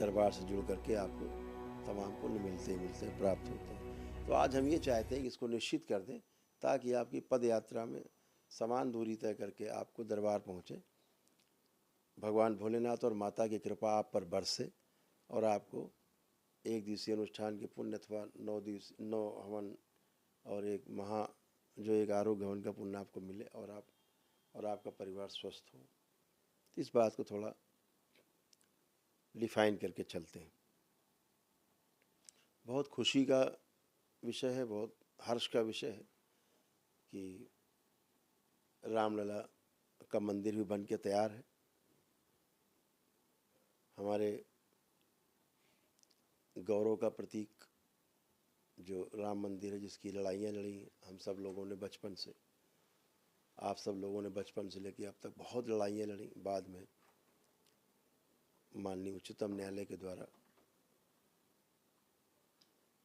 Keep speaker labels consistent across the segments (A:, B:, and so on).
A: दरबार से जुड़ करके आपको तमाम पुण्य मिलते हैं, प्राप्त होते हैं। तो आज हम ये चाहते हैं कि इसको निश्चित कर दें ताकि आपकी पद यात्रा में समान दूरी तय करके आपको दरबार पहुँचे, भगवान भोलेनाथ और माता की कृपा आप पर बरसे और आपको एक दिवसीय अनुष्ठान के पुण्य अथवा 9 हवन और एक एक आरोग्य हवन का पुण्य आपको मिले और आपका परिवार स्वस्थ हो। तो इस बात को थोड़ा डिफाइन करके चलते हैं। बहुत खुशी का विषय है, बहुत हर्ष का विषय है कि रामलला का मंदिर भी बन के तैयार है। हमारे गौरव का प्रतीक जो राम मंदिर है, जिसकी लड़ाइयाँ लड़ी हम सब लोगों ने बचपन से, आप सब लोगों ने बचपन से लेकर अब तक बहुत लड़ाइयाँ लड़ी। बाद में माननीय उच्चतम न्यायालय के द्वारा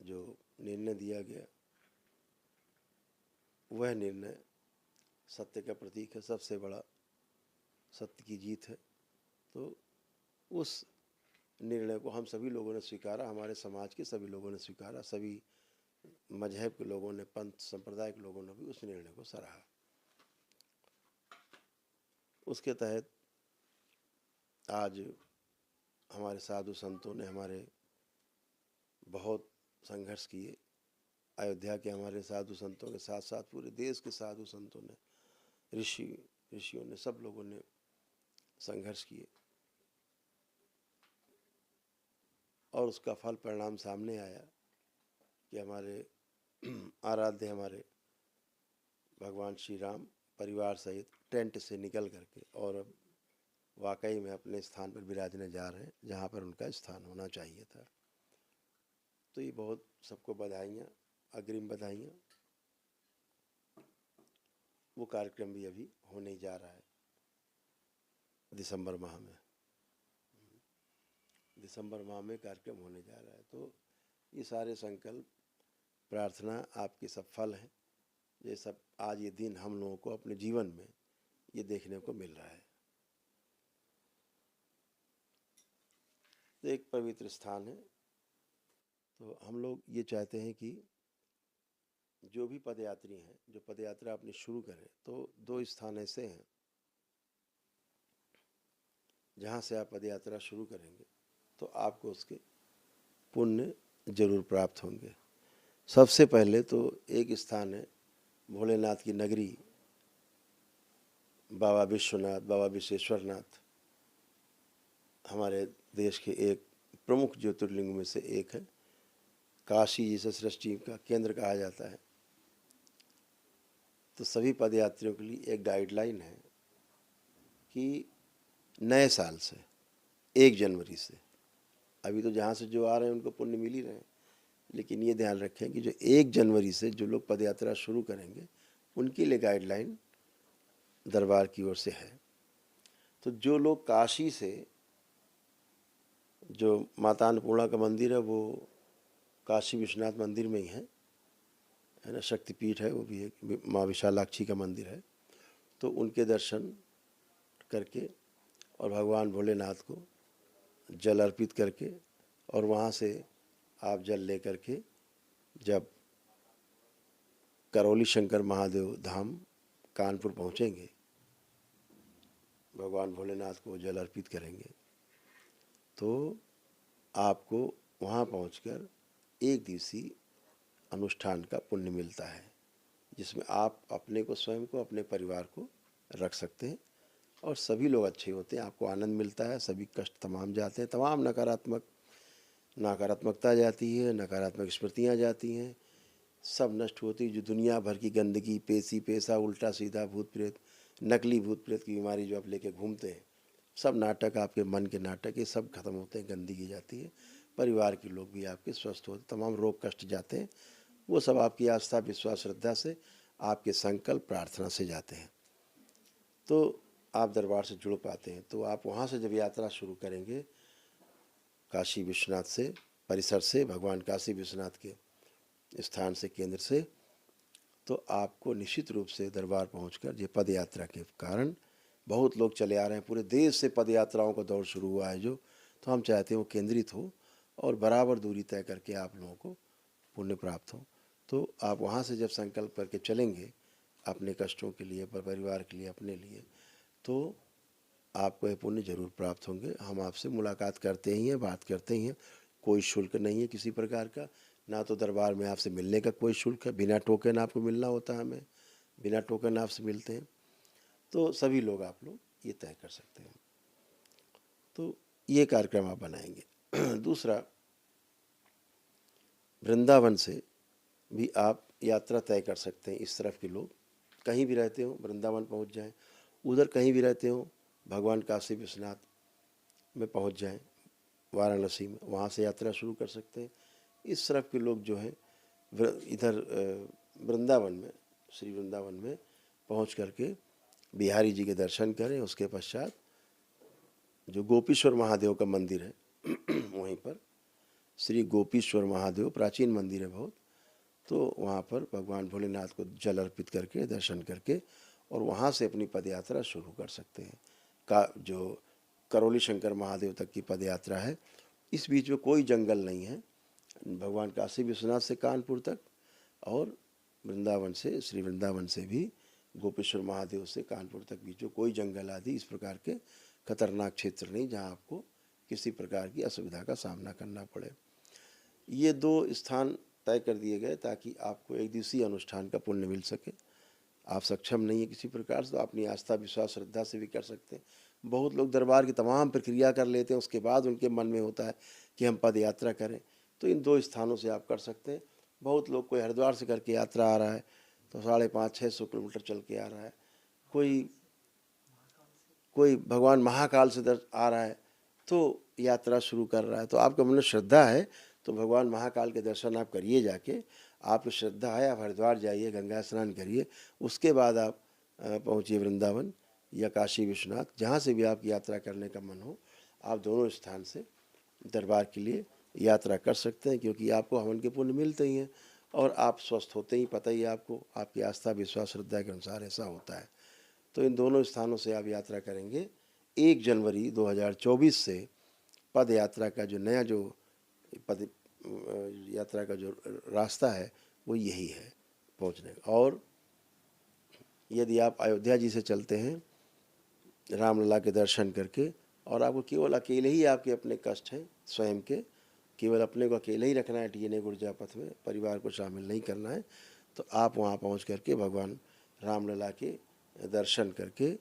A: जो निर्णय दिया गया वह निर्णय सत्य का प्रतीक है, सबसे बड़ा सत्य की जीत है। तो उस निर्णय को हम सभी लोगों ने स्वीकारा, हमारे समाज के सभी लोगों ने स्वीकारा, सभी मजहब के लोगों ने, पंथ संप्रदाय के लोगों ने भी उस निर्णय को सराहा। उसके तहत आज हमारे साधु संतों ने हमारे बहुत संघर्ष किए। अयोध्या के हमारे साधु संतों के साथ साथ पूरे देश के साधु संतों ने, ऋषियों ने, सब लोगों ने संघर्ष किए और उसका फल परिणाम सामने आया कि हमारे आराध्य हमारे भगवान श्री राम परिवार सहित टेंट से निकल करके और अब वाकई में अपने स्थान पर विराजने जा रहे हैं जहाँ पर उनका स्थान होना चाहिए था। तो ये बहुत सबको बधाइयाँ, अग्रिम बधाइयाँ। वो कार्यक्रम भी अभी होने जा रहा है दिसंबर माह में कार्यक्रम होने जा रहा है। तो ये सारे संकल्प, प्रार्थना आपके सब फल हैं। ये सब आज ये दिन हम लोगों को अपने जीवन में ये देखने को मिल रहा है। तो एक पवित्र स्थान है। तो हम लोग ये चाहते हैं कि जो भी पदयात्री हैं, जो पदयात्रा अपनी शुरू करें, तो 2 स्थान ऐसे हैं जहाँ से आप पदयात्रा शुरू करेंगे तो आपको उसके पुण्य जरूर प्राप्त होंगे। सबसे पहले तो एक स्थान है भोलेनाथ की नगरी, बाबा विश्वनाथ, बाबा विश्वेश्वरनाथ, हमारे देश के एक प्रमुख ज्योतिर्लिंग में से एक है। काशी जिसे सृष्टि का केंद्र कहा जाता है। तो सभी पदयात्रियों के लिए एक गाइडलाइन है कि नए साल से 1 जनवरी से, अभी तो जहाँ से जो आ रहे हैं उनको पुण्य मिल ही रहे हैं, लेकिन ये ध्यान रखें कि जो 1 जनवरी से जो लोग पदयात्रा शुरू करेंगे उनके लिए गाइडलाइन दरबार की ओर से है। तो जो लोग काशी से, जो माता अन्नपूर्णा का मंदिर है वो काशी विश्वनाथ मंदिर में ही है ना, शक्तिपीठ है, वो भी एक माँ विशालाक्षी का मंदिर है। तो उनके दर्शन करके और भगवान भोलेनाथ को जल अर्पित करके और वहाँ से आप जल ले करके जब करौली शंकर महादेव धाम कानपुर पहुँचेंगे, भगवान भोलेनाथ को जल अर्पित करेंगे, तो आपको वहाँ पहुंचकर एक दिवसीय अनुष्ठान का पुण्य मिलता है, जिसमें आप अपने को, स्वयं को, अपने परिवार को रख सकते हैं और सभी लोग अच्छे होते हैं, आपको आनंद मिलता है, सभी कष्ट तमाम जाते हैं, तमाम नकारात्मकता जाती है, नकारात्मक स्मृतियाँ जाती हैं, सब नष्ट होती है। जो दुनिया भर की गंदगी, पेशी पेशा, उल्टा सीधा, भूत प्रेत, नकली भूत प्रेत की बीमारी जो आप लेके घूमते हैं, सब नाटक, आपके मन के नाटक, ये सब खत्म होते हैं, गंदगी जाती है, परिवार के लोग भी आपके स्वस्थ होते, तमाम रोग कष्ट जाते हैं। वो सब आपकी आस्था, विश्वास, श्रद्धा से, आपके संकल्प, प्रार्थना से जाते हैं। तो आप दरबार से जुड़ पाते हैं। तो आप वहाँ से जब यात्रा शुरू करेंगे काशी विश्वनाथ से, परिसर से, भगवान काशी विश्वनाथ के स्थान से, केंद्र से, तो आपको निश्चित रूप से दरबार पहुंचकर, ये पद यात्रा के कारण बहुत लोग चले आ रहे हैं, पूरे देश से पद यात्राओं का दौर शुरू हुआ है। जो तो हम चाहते हैं वो केंद्रित हो और बराबर दूरी तय करके आप लोगों को पुण्य प्राप्त हो। तो आप वहाँ से जब संकल्प करके चलेंगे अपने कष्टों के लिए, परिवार के लिए, अपने लिए, तो आपको ये पुण्य जरूर प्राप्त होंगे। हम आपसे मुलाकात करते ही हैं, बात करते ही हैं, कोई शुल्क नहीं है किसी प्रकार का, ना तो दरबार में आपसे मिलने का कोई शुल्क है, बिना टोकन आपको मिलना होता है, हमें बिना टोकन आपसे मिलते हैं। तो सभी लोग आप लोग ये तय कर सकते हैं। तो ये कार्यक्रम आप बनाएंगे। दूसरा, वृंदावन से भी आप यात्रा तय कर सकते हैं। इस तरफ के लोग कहीं भी रहते हो वृंदावन पहुंच जाएं, उधर कहीं भी रहते हो भगवान काशी विश्वनाथ में पहुंच जाएं, वाराणसी में, वहाँ से यात्रा शुरू कर सकते हैं। इस तरफ के लोग जो हैं इधर वृंदावन में, श्री वृंदावन में पहुंच करके बिहारी जी के दर्शन करें। उसके पश्चात जो गोपीश्वर महादेव का मंदिर है वहीं पर श्री गोपीश्वर महादेव प्राचीन मंदिर है बहुत, तो वहाँ पर भगवान भोलेनाथ को जल अर्पित करके दर्शन करके और वहाँ से अपनी पदयात्रा शुरू कर सकते हैं। का जो करौली शंकर महादेव तक की पदयात्रा है, इस बीच में कोई जंगल नहीं है। भगवान काशी विश्वनाथ से कानपुर तक और वृंदावन से, श्री वृंदावन से भी गोपेश्वर महादेव से कानपुर तक बीच में कोई जंगल आदि इस प्रकार के खतरनाक क्षेत्र नहीं जहाँ आपको किसी प्रकार की असुविधा का सामना करना पड़े। ये 2 स्थान तय कर दिए गए ताकि आपको एक दिवसीय अनुष्ठान का पुण्य मिल सके। आप सक्षम नहीं है किसी प्रकार से तो अपनी आस्था विश्वास श्रद्धा से भी कर सकते हैं। बहुत लोग दरबार की तमाम प्रक्रिया कर लेते हैं, उसके बाद उनके मन में होता है कि हम पद यात्रा करें, तो इन 2 स्थानों से आप कर सकते हैं। बहुत लोग, कोई हरिद्वार से करके यात्रा आ रहा है तो 550-600 किलोमीटर चल के आ रहा है, कोई भगवान महाकाल से आ रहा है तो यात्रा शुरू कर रहा है। तो आपके मन में श्रद्धा है तो भगवान महाकाल के दर्शन आप करिए, जाके आपकी श्रद्धा है आप हरिद्वार जाइए, गंगा स्नान करिए, उसके बाद आप पहुँचिए वृंदावन या काशी विश्वनाथ, जहाँ से भी आपकी यात्रा करने का मन हो, आप दोनों स्थान से दरबार के लिए यात्रा कर सकते हैं, क्योंकि आपको हवन के पुण्य मिलते ही हैं और आप स्वस्थ होते ही, पता ही आपको, आपकी आस्था विश्वास श्रद्धा के अनुसार ऐसा होता है। तो इन दोनों स्थानों से आप यात्रा करेंगे। 1 जनवरी 2024 से पद यात्रा का जो नया जो पद यात्रा का जो रास्ता है वो यही है पहुंचने का। और यदि आप अयोध्या जी से चलते हैं रामलला के दर्शन करके, और आपको केवल अकेले ही आपके अपने कष्ट हैं स्वयं के, केवल अपने को अकेले ही रखना है टीने गुर्जा पथ में, परिवार को शामिल नहीं करना है, तो आप वहाँ पहुँच करके भगवान रामलला के दर्शन करके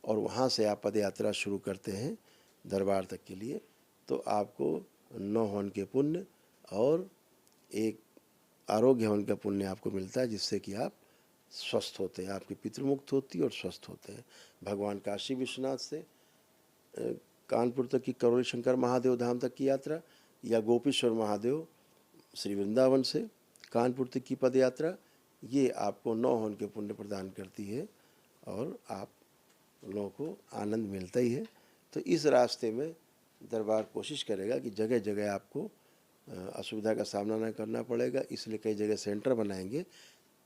A: और वहाँ से आप पद यात्रा शुरू करते हैं दरबार तक के लिए, तो आपको 9 हवन के पुण्य और एक आरोग्य हवन का पुण्य आपको मिलता है, जिससे कि आप स्वस्थ होते हैं, आपकी पितृमुक्त होती है और स्वस्थ होते हैं। भगवान काशी विश्वनाथ से कानपुर तक की करौली शंकर महादेव धाम तक की यात्रा, या गोपीश्वर महादेव श्री वृंदावन से कानपुर तक की पद यात्रा, ये आपको 9 हवन के पुण्य प्रदान करती है और आप लोगों को आनंद मिलता ही है। तो इस रास्ते में दरबार कोशिश करेगा कि जगह जगह आपको असुविधा का सामना न करना पड़ेगा, इसलिए कई जगह सेंटर बनाएंगे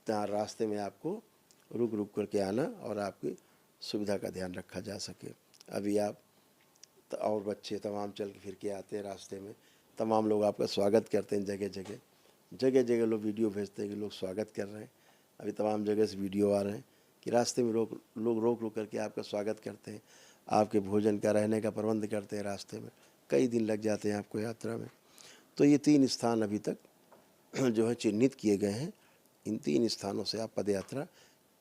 A: जहाँ रास्ते में आपको रुक रुक करके आना और आपकी सुविधा का ध्यान रखा जा सके। अभी आप और बच्चे तमाम चल के फिर के आते हैं रास्ते में, तमाम लोग आपका स्वागत करते हैं, जगह जगह लोग वीडियो भेजते हैं कि लोग स्वागत कर रहे हैं। अभी तमाम जगह से वीडियो आ रहे हैं कि रास्ते में लोग रोक करके आपका स्वागत करते हैं, आपके भोजन का रहने का प्रबंध करते हैं। रास्ते में कई दिन लग जाते हैं आपको यात्रा में। तो ये 3 स्थान अभी तक जो है चिन्हित किए गए हैं, इन 3 स्थानों से आप पदयात्रा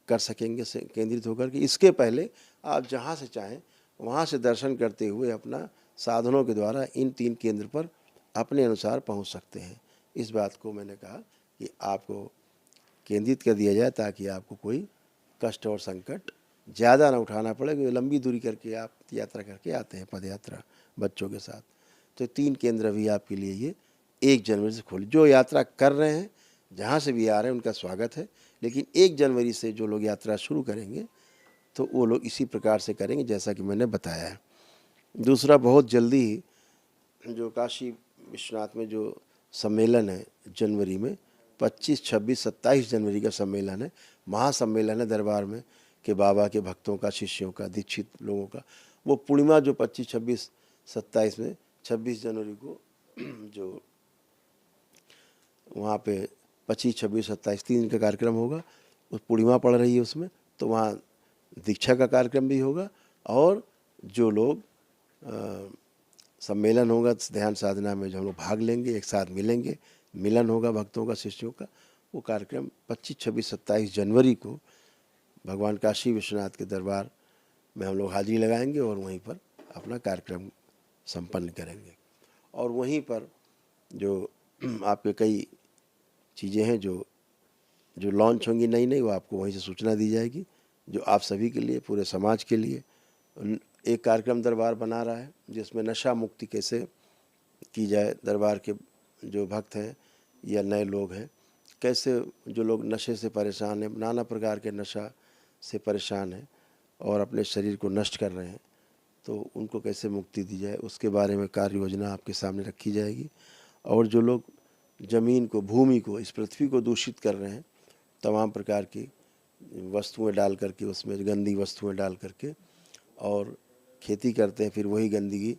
A: कर सकेंगे केंद्रित होकर के। इसके पहले आप जहाँ से चाहें वहाँ से दर्शन करते हुए अपना साधनों के द्वारा इन 3 केंद्र पर अपने अनुसार पहुँच सकते हैं। इस बात को मैंने कहा कि आपको केंद्रित कर दिया जाए ताकि आपको कोई कष्ट और संकट ज़्यादा ना उठाना पड़े, क्योंकि लंबी दूरी करके आप यात्रा करके आते हैं पदयात्रा बच्चों के साथ। तो 3 केंद्र भी आपके लिए ये 1 जनवरी से खोले। जो यात्रा कर रहे हैं जहाँ से भी आ रहे हैं उनका स्वागत है, लेकिन 1 जनवरी से जो लोग यात्रा शुरू करेंगे तो वो लोग इसी प्रकार से करेंगे जैसा कि मैंने बताया है। दूसरा, बहुत जल्दी ही जो काशी विश्वनाथ में जो सम्मेलन है जनवरी में 25, 26, 27 जनवरी का सम्मेलन है, महासम्मेलन है दरबार में कि बाबा के भक्तों का, शिष्यों का, दीक्षित लोगों का, वो पूर्णिमा जो 25, 26, 27 में 26 जनवरी को जो वहाँ पे 25, 26, 27 3 दिन का कार्यक्रम होगा। उस पूर्णिमा पड़ रही है उसमें, तो वहाँ दीक्षा का कार्यक्रम भी होगा और जो लोग सम्मेलन होगा ध्यान साधना में जो हम लोग भाग लेंगे, एक साथ मिलेंगे, मिलन होगा भक्तों का, शिष्यों का, वो कार्यक्रम 25, 26, 27 जनवरी को भगवान काशी विश्वनाथ के दरबार में हम लोग हाजिरी लगाएंगे और वहीं पर अपना कार्यक्रम संपन्न करेंगे। और वहीं पर जो आपके कई चीज़ें हैं जो लॉन्च होंगी नई नई, वो आपको वहीं से सूचना दी जाएगी, जो आप सभी के लिए, पूरे समाज के लिए एक कार्यक्रम दरबार बना रहा है जिसमें नशा मुक्ति कैसे की जाए। दरबार के जो भक्त हैं या नए लोग हैं, कैसे जो लोग नशे से परेशान हैं, नाना प्रकार के नशा से परेशान हैं और अपने शरीर को नष्ट कर रहे हैं, तो उनको कैसे मुक्ति दी जाए, उसके बारे में कार्य योजना आपके सामने रखी जाएगी। और जो लोग ज़मीन को, भूमि को, इस पृथ्वी को दूषित कर रहे हैं, तमाम प्रकार की वस्तुएं डाल करके, उसमें गंदी वस्तुएं डाल करके और खेती करते हैं, फिर वही गंदगी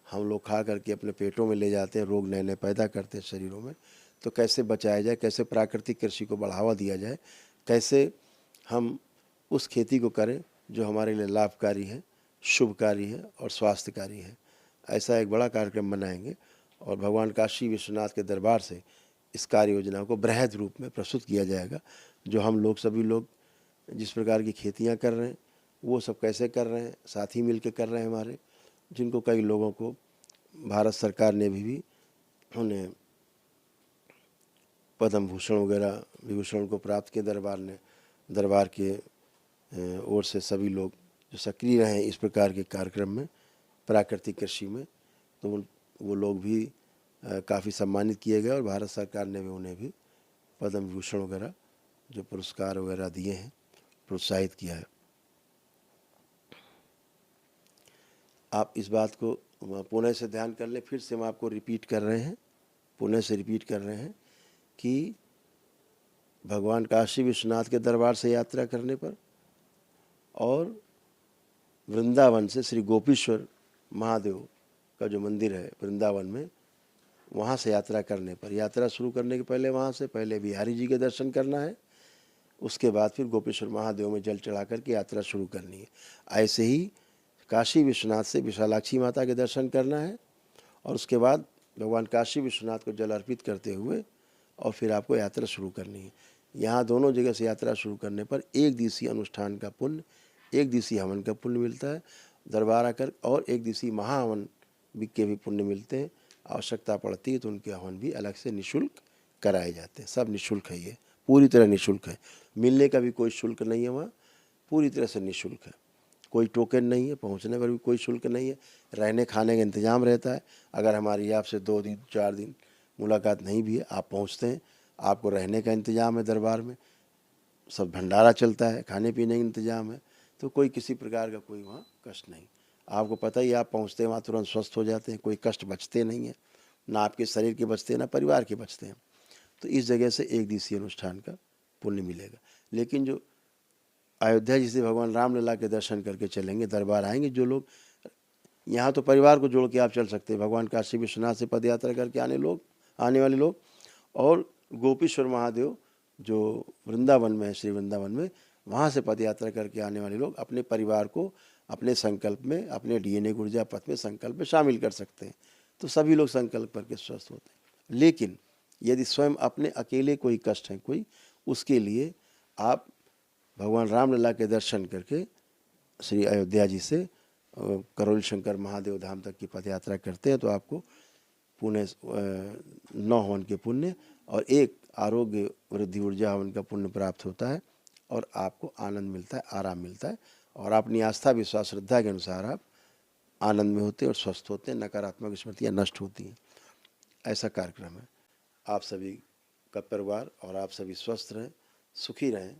A: हम लोग खा करके अपने पेटों में ले जाते हैं, रोग नए नए पैदा करते हैं शरीरों में। तो कैसे बचाया जाए, कैसे प्राकृतिक कृषि को बढ़ावा दिया जाए, कैसे हम उस खेती को करें जो हमारे लिए लाभकारी है, शुभकारी है और स्वास्थ्यकारी है। ऐसा एक बड़ा कार्यक्रम बनाएंगे और भगवान काशी विश्वनाथ के दरबार से इस कार्य योजना को बृहद रूप में प्रस्तुत किया जाएगा। जो हम लोग, सभी लोग जिस प्रकार की खेतियाँ कर रहे हैं, वो सब कैसे कर रहे हैं, साथी मिल के कर रहे हैं हमारे, जिनको कई लोगों को भारत सरकार ने भी उन्हें पद्म भूषण वगैरह विभूषण को प्राप्त किया। दरबार के ओर से सभी लोग जो सक्रिय रहे इस प्रकार के कार्यक्रम में, प्राकृतिक कृषि में, तो वो लोग भी काफ़ी सम्मानित किए गए और भारत सरकार ने भी उन्हें भी पद्म विभूषण वगैरह जो पुरस्कार वगैरह दिए हैं, प्रोत्साहित किया है। आप इस बात को पुनः से ध्यान कर लें, फिर से हम आपको रिपीट कर रहे हैं, पुनः से रिपीट कर रहे हैं कि भगवान काशी विश्वनाथ के दरबार से यात्रा करने पर और वृंदावन से श्री गोपीश्वर महादेव का जो मंदिर है वृंदावन में, वहाँ से यात्रा करने पर, यात्रा शुरू करने के पहले वहाँ से पहले बिहारी जी के दर्शन करना है, उसके बाद फिर गोपेश्वर महादेव में जल चढ़ा करके यात्रा शुरू करनी है। ऐसे ही काशी विश्वनाथ से विशालाक्षी माता के दर्शन करना है और उसके बाद भगवान काशी विश्वनाथ को जल अर्पित करते हुए और फिर आपको यात्रा शुरू करनी है। यहाँ दोनों जगह से यात्रा शुरू करने पर एक दिवसीय अनुष्ठान का पुण्य, एक दिवसीय हवन का पुण्य मिलता है दरबार आकर, और एक दिवसीय महाहवन के भी पुण्य मिलते हैं। आवश्यकता पड़ती है तो उनके हवन भी अलग से निःशुल्क कराए जाते हैं। सब निःशुल्क है, ये पूरी तरह निःशुल्क है, मिलने का भी कोई शुल्क नहीं है, वहाँ पूरी तरह से निःशुल्क है, कोई टोकन नहीं है, पहुँचने पर भी कोई शुल्क नहीं है, रहने खाने का इंतजाम रहता है। अगर हमारी आपसे 2 दिन 4 दिन मुलाकात नहीं भी है, आप पहुँचते हैं, आपको रहने का इंतजाम है दरबार में, सब भंडारा चलता है, खाने पीने का इंतजाम है, तो कोई किसी प्रकार का कोई वहाँ कष्ट नहीं। आपको पता ही, आप पहुँचते हैं वहाँ तुरंत स्वस्थ हो जाते हैं, कोई कष्ट बचते नहीं है, ना आपके शरीर के बचते हैं ना परिवार के बचते हैं। तो इस जगह से एक दिवसीय अनुष्ठान का पुण्य मिलेगा। लेकिन जो अयोध्या जी से भगवान रामलला के दर्शन करके चलेंगे, दरबार आएंगे जो लोग, यहाँ तो परिवार को जोड़ के आप चल सकते हैं, भगवान काशी विश्वनाथ से पद यात्रा करके आने वाले लोग, और गोपीश्वर महादेव जो वृंदावन में है, श्री वृंदावन में, वहाँ से पद यात्रा करके आने वाले लोग अपने परिवार को अपने संकल्प में, अपने DNA ऊर्जा पथ में संकल्प में शामिल कर सकते हैं। तो सभी लोग संकल्प करके स्वस्थ होते हैं। लेकिन यदि स्वयं अपने अकेले कोई कष्ट है कोई, उसके लिए आप भगवान रामलला के दर्शन करके श्री अयोध्या जी से करोल शंकर महादेव धाम तक की पद यात्रा करते हैं, तो आपको पुण्य 9 हवन के पुण्य और 1 आरोग्य वृद्धि ऊर्जा हवन का पुण्य प्राप्त होता है और आपको आनंद मिलता है, आराम मिलता है, और अपनी आस्था विश्वास श्रद्धा के अनुसार आप आनंद में होते हैं और स्वस्थ होते हैं, नकारात्मक स्मृतियाँ नष्ट होती हैं। ऐसा कार्यक्रम है। आप सभी का परिवार और आप सभी स्वस्थ रहें, सुखी रहें।